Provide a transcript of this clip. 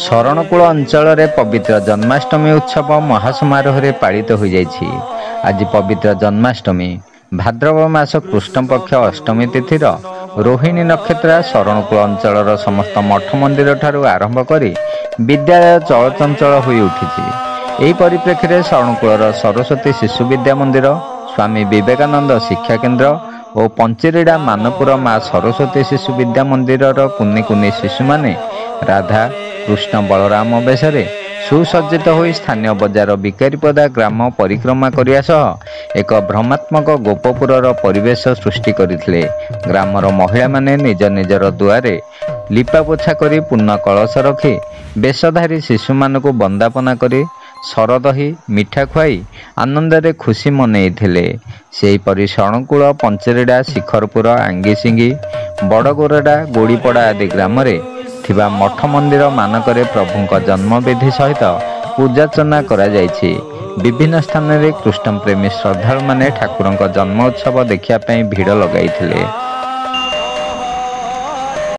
शरणकूल अंचल पवित्र जन्माष्टमी उत्सव महासमारोह पालित हो जाइछि। आज पवित्र जन्माष्टमी भाद्रव मास कृष्ण पक्ष अष्टमी तिथि रोहिणी नक्षत्र शरणकूल अंचल समस्त मठ मंदिर ठारू आरंभ कर विद्यालय चलचंचल हो उठी। यही परिप्रेक्षी शरणकूल सरस्वती शिशु विद्या मंदिर, स्वामी विवेकानंद शिक्षा केन्द्र और पंचेरिडा मानपुर माँ सरस्वती शिशु विद्या मंदिर कुनि कुनि शिशु माने राधा कृष्ण बलराम बेशरे सुसज्जित हो स्थानीय बजार बिकारीपदा ग्राम परिक्रमा करने सह एक भ्रमात्मक गोपपुर परिवेश सृष्टि करथिले। ग्रामर महिला माने निज निजर दुआरे लिपापोछा करी पूर्ण कलश रखी बेशधारी शिशु मानक वंदापना करी सरदही मिठा खुआई आनंदरे खुशी मनईथिले। सेहीपरि शरणकूल पंचेरिडा शिखरपुर आंगीसिंगी बड़गोरडा गोड़ीपड़ा आदि ग्राम थिबा मठ मंदिर मानकरे प्रभुंक जन्मविधि सहित पूजार्चना करा जायछि। विभिन्न स्थान में कृष्ण प्रेमी श्रद्धालु माने ठाकुरंक जन्म उत्सव देखिया पई भिड़ लगाइथिले।